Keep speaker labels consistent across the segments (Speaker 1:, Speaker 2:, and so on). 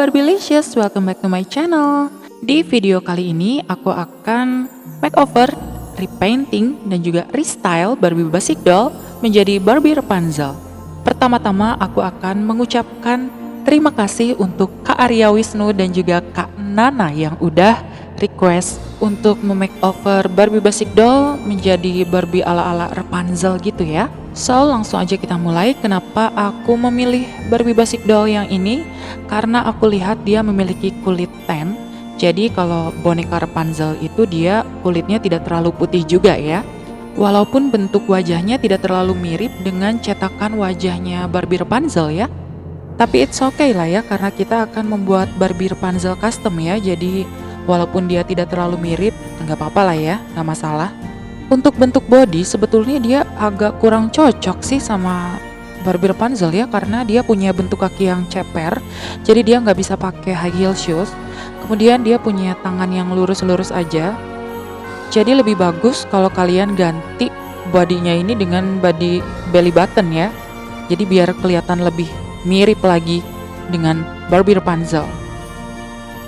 Speaker 1: Barbilicious, welcome back to my channel. Di video kali ini aku akan makeover, repainting, dan juga restyle Barbie Basic Doll menjadi Barbie Rapunzel. Pertama-tama aku akan mengucapkan terima kasih untuk Kak Arya Wisnu dan juga Kak Nana yang udah request untuk memakeover Barbie Basic Doll menjadi Barbie ala-ala Rapunzel gitu ya. So, langsung aja kita mulai. Kenapa aku memilih Barbie Basic Doll yang ini? Karena aku lihat dia memiliki kulit tan. Jadi kalau boneka Rapunzel itu dia kulitnya tidak terlalu putih juga ya. Walaupun bentuk wajahnya tidak terlalu mirip dengan cetakan wajahnya Barbie Rapunzel ya. Tapi it's okay lah ya, karena kita akan membuat Barbie Rapunzel custom ya. Jadi walaupun dia tidak terlalu mirip, nggak apa-apa lah ya, nggak masalah. Untuk bentuk body sebetulnya dia agak kurang cocok sih sama Barbie Rapunzel ya, karena dia punya bentuk kaki yang ceper, jadi dia nggak bisa pakai high heel shoes. Kemudian dia punya tangan yang lurus-lurus aja. Jadi lebih bagus kalau kalian ganti bodinya ini dengan body belly button ya. Jadi biar kelihatan lebih mirip lagi dengan Barbie Rapunzel.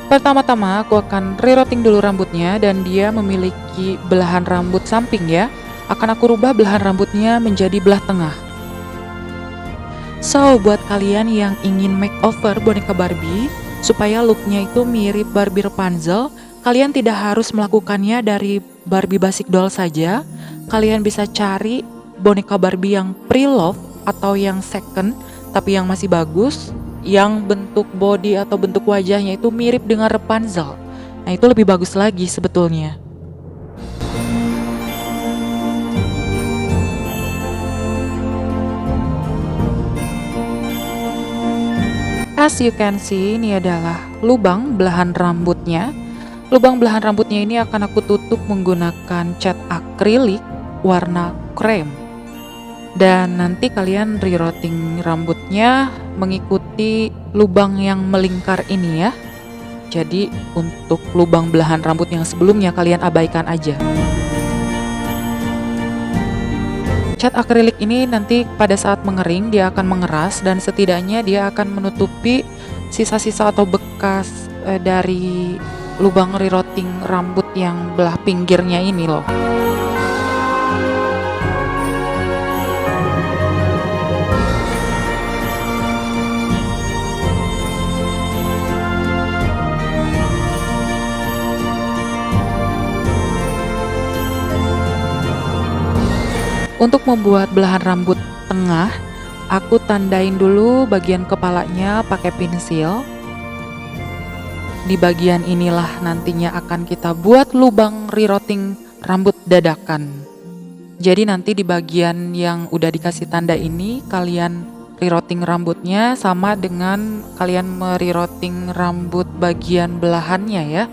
Speaker 1: Pertama-tama aku akan rerouting dulu rambutnya, dan dia memiliki belahan rambut samping ya. Akan aku rubah belahan rambutnya menjadi belah tengah. So, buat kalian yang ingin makeover boneka Barbie supaya looknya itu mirip Barbie Rapunzel, kalian tidak harus melakukannya dari Barbie Basic Doll saja. Kalian bisa cari boneka Barbie yang pre-love atau yang second tapi yang masih bagus, yang bentuk body atau bentuk wajahnya itu mirip dengan Rapunzel. Nah, itu lebih bagus lagi sebetulnya. As you can see, ini adalah lubang belahan rambutnya. Lubang belahan rambutnya ini akan aku tutup menggunakan cat akrilik warna krem. Dan nanti kalian rerouting rambutnya mengikuti lubang yang melingkar ini ya. Jadi untuk lubang belahan rambut yang sebelumnya kalian abaikan aja. Cat akrilik ini nanti pada saat mengering dia akan mengeras, dan setidaknya dia akan menutupi sisa-sisa atau bekas dari lubang rerouting rambut yang belah pinggirnya ini loh. Untuk membuat belahan rambut tengah, aku tandain dulu bagian kepalanya pakai pensil. Di bagian inilah nantinya akan kita buat lubang rerouting rambut dadakan. Jadi nanti di bagian yang udah dikasih tanda ini, kalian rerouting rambutnya sama dengan kalian mererouting rambut bagian belahannya ya.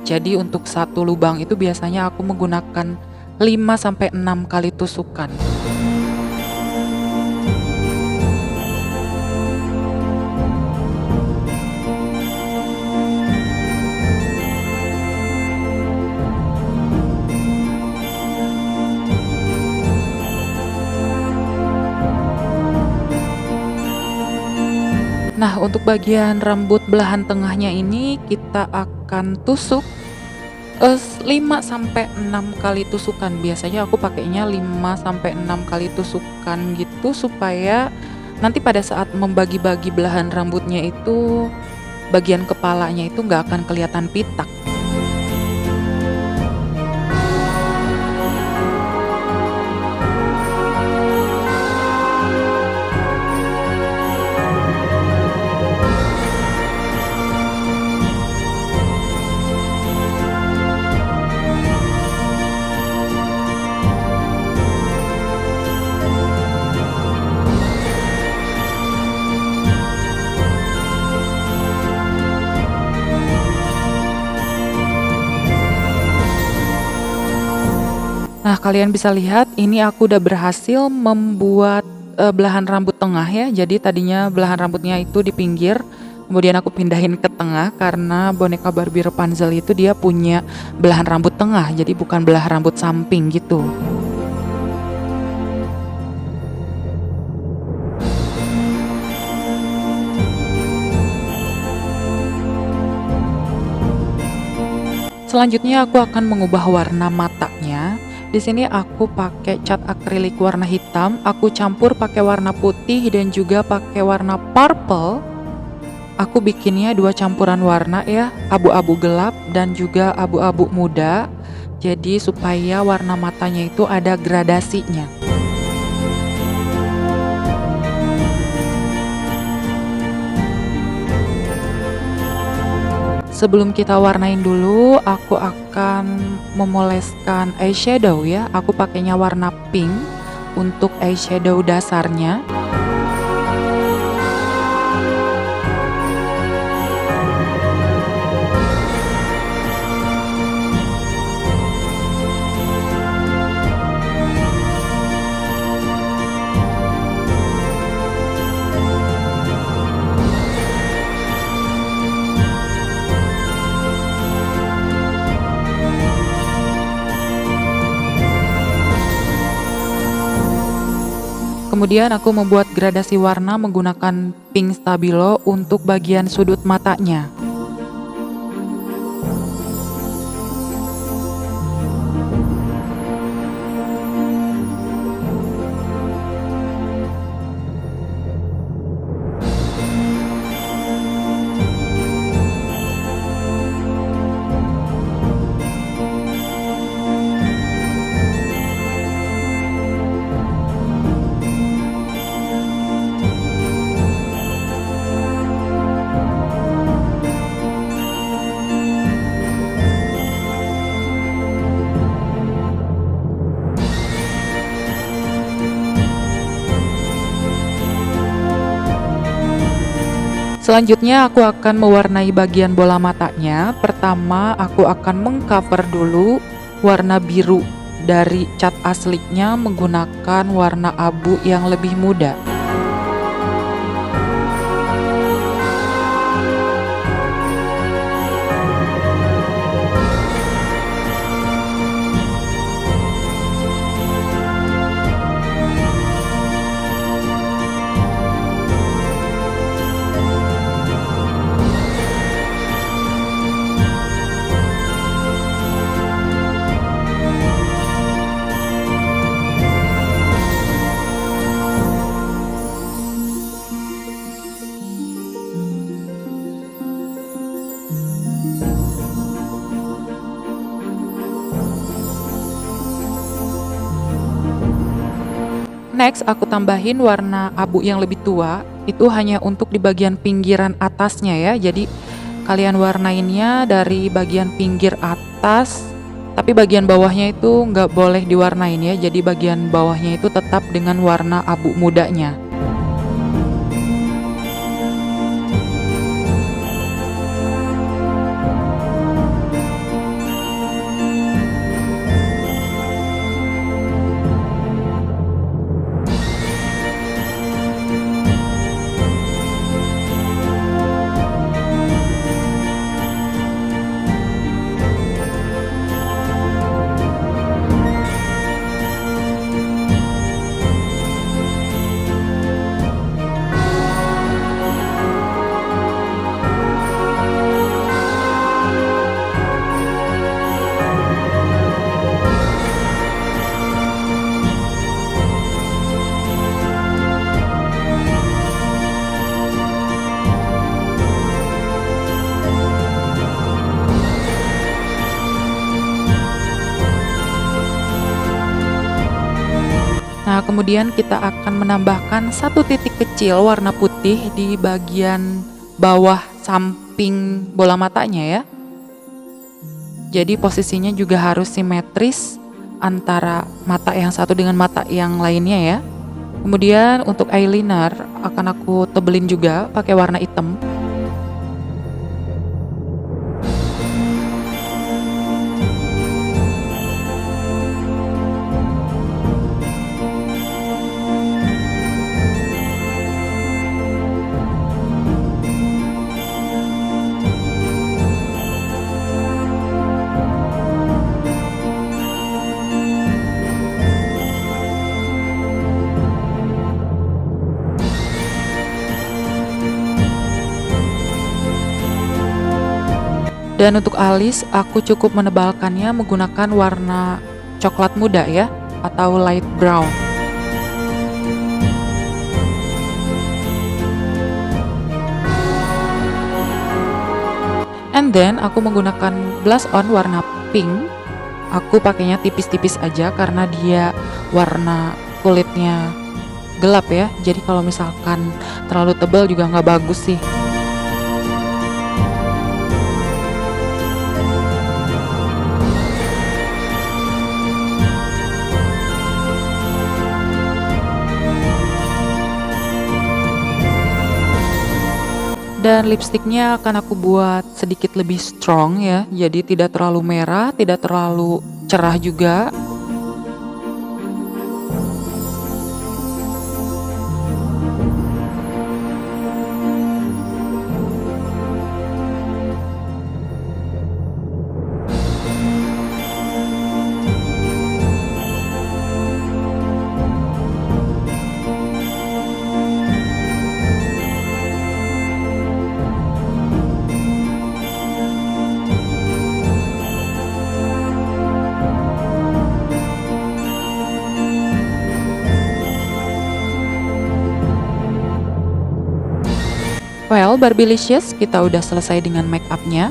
Speaker 1: Jadi untuk satu lubang itu biasanya aku menggunakan 5-6 kali tusukan. Nah, untuk bagian rambut belahan tengahnya ini kita akan tusuk 5-6 kali tusukan. Biasanya aku pakainya 5-6 kali tusukan gitu, supaya nanti pada saat membagi-bagi belahan rambutnya itu bagian kepalanya itu nggak akan kelihatan pitak. Nah, kalian bisa lihat ini aku udah berhasil membuat belahan rambut tengah ya. Jadi tadinya belahan rambutnya itu di pinggir, kemudian aku pindahin ke tengah karena boneka Barbie Rapunzel itu dia punya belahan rambut tengah, jadi bukan belahan rambut samping gitu. Selanjutnya aku akan mengubah warna matanya. Di sini aku pakai cat akrilik warna hitam, aku campur pakai warna putih dan juga pakai warna purple. Aku bikinnya dua campuran warna ya, abu-abu gelap dan juga abu-abu muda. Jadi supaya warna matanya itu ada gradasinya. Sebelum kita warnain dulu, aku akan memoleskan eyeshadow ya. Aku pakainya warna pink untuk eyeshadow dasarnya. Kemudian aku membuat gradasi warna menggunakan pink stabilo untuk bagian sudut matanya. Selanjutnya aku akan mewarnai bagian bola matanya. Pertama aku akan mengcover dulu warna biru dari cat aslinya menggunakan warna abu yang lebih muda. Next, aku tambahin warna abu yang lebih tua, itu hanya untuk di bagian pinggiran atasnya ya. Jadi kalian warnainnya dari bagian pinggir atas, tapi bagian bawahnya itu nggak boleh diwarnain ya. Jadi bagian bawahnya itu tetap dengan warna abu mudanya. Nah, kemudian kita akan menambahkan satu titik kecil warna putih di bagian bawah samping bola matanya ya. Jadi posisinya juga harus simetris antara mata yang satu dengan mata yang lainnya ya. Kemudian untuk eyeliner akan aku tebelin juga pakai warna hitam. Dan untuk alis, aku cukup menebalkannya menggunakan warna coklat muda ya, atau light brown. And then aku menggunakan blush on warna pink. Aku pakainya tipis-tipis aja karena dia warna kulitnya gelap ya. Jadi kalau misalkan terlalu tebal juga nggak bagus sih. Dan lipstiknya akan aku buat sedikit lebih strong ya, jadi tidak terlalu merah, tidak terlalu cerah juga. Well, Barbilicious, kita udah selesai dengan make upnya.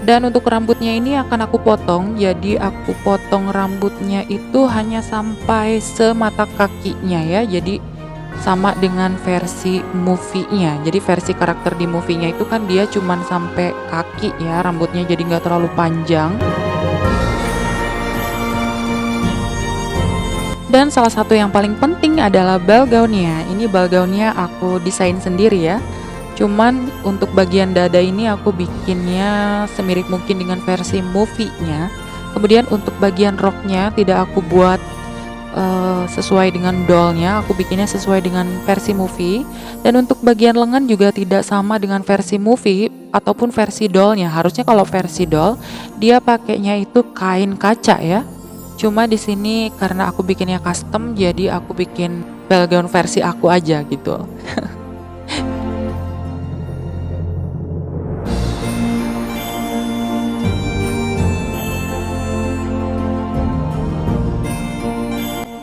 Speaker 1: Dan untuk rambutnya ini akan aku potong, jadi aku potong rambutnya itu hanya sampai semata kakinya ya, jadi sama dengan versi movie-nya. Jadi versi karakter di movie-nya itu kan dia cuman sampai kaki ya, rambutnya jadi nggak terlalu panjang. Dan salah satu yang paling penting adalah ball gown-nya. Ini ball gown-nya aku desain sendiri ya. Cuman untuk bagian dada ini aku bikinnya semirip mungkin dengan versi movie-nya. Kemudian untuk bagian roknya tidak aku buat sesuai dengan doll-nya, aku bikinnya sesuai dengan versi movie. Dan untuk bagian lengan juga tidak sama dengan versi movie ataupun versi doll-nya. Harusnya kalau versi doll dia pakainya itu kain kaca ya. Cuma di sini karena aku bikinnya custom, jadi aku bikin ball gown versi aku aja gitu.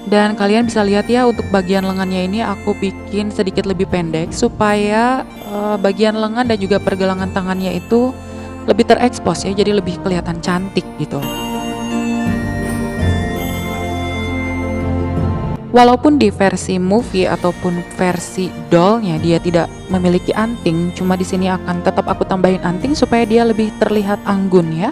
Speaker 1: Dan kalian bisa lihat ya, untuk bagian lengannya ini aku bikin sedikit lebih pendek supaya bagian lengan dan juga pergelangan tangannya itu lebih terekspos ya, jadi lebih kelihatan cantik gitu. Walaupun di versi movie ataupun versi doll-nya dia tidak memiliki anting, cuma di sini akan tetap aku tambahin anting supaya dia lebih terlihat anggun ya.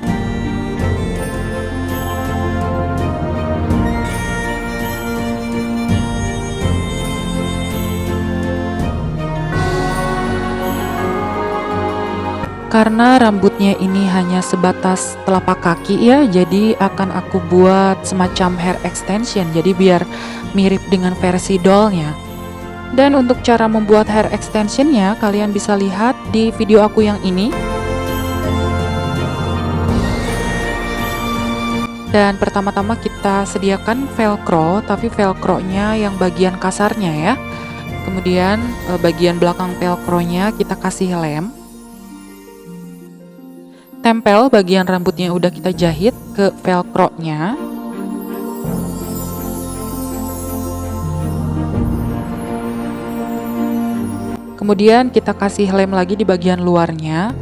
Speaker 1: Karena rambutnya ini hanya sebatas telapak kaki ya, jadi akan aku buat semacam hair extension, jadi biar mirip dengan versi dollnya. Dan untuk cara membuat hair extensionnya kalian bisa lihat di video aku yang ini. Dan pertama-tama kita sediakan velcro, tapi velcro-nya yang bagian kasarnya ya. Kemudian bagian belakang velcro-nya kita kasih lem. Tempel bagian rambutnya udah kita jahit ke velcro-nya. Kemudian kita kasih lem lagi di bagian luarnya.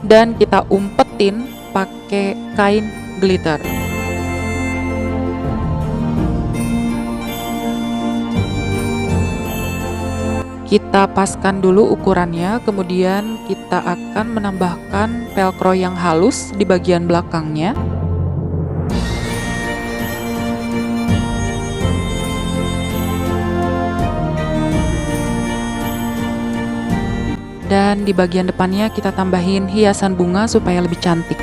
Speaker 1: Dan kita umpetin pakai kain glitter. Kita paskan dulu ukurannya, kemudian kita akan menambahkan velcro yang halus di bagian belakangnya. Dan di bagian depannya kita tambahin hiasan bunga supaya lebih cantik.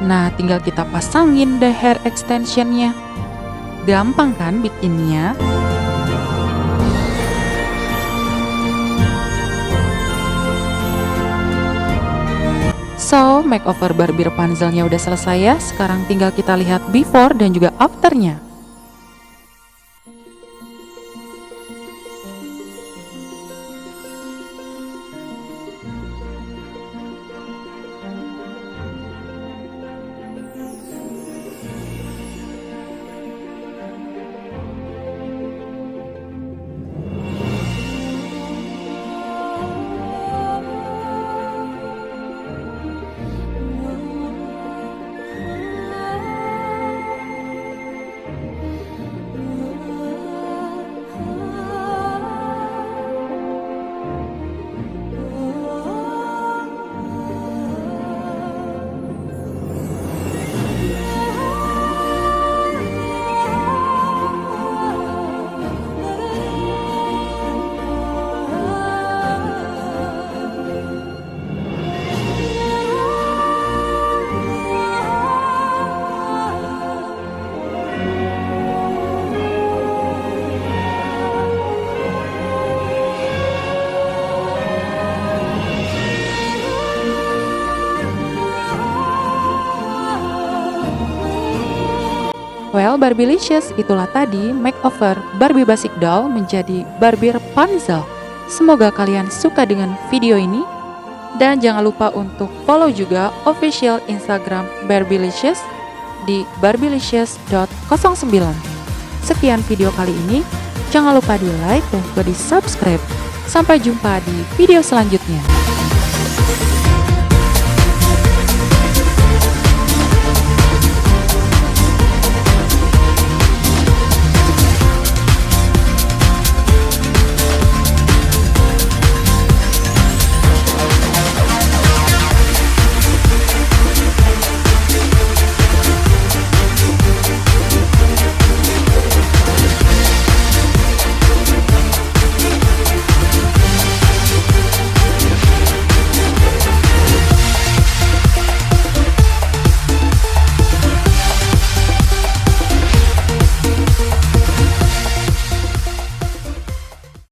Speaker 1: Nah, tinggal kita pasangin deh hair extensionnya. Gampang kan bikinnya? So, makeover Barbie Rapunzelnya udah selesai ya. Sekarang tinggal kita lihat before dan juga afternya. Well, Barbielicious, itulah tadi makeover Barbie Basic Doll menjadi Barbie Rapunzel. Semoga kalian suka dengan video ini. Dan jangan lupa untuk follow juga official Instagram Barbielicious di barbielicious.09. Sekian video kali ini. Jangan lupa di like dan juga di subscribe. Sampai jumpa di video selanjutnya.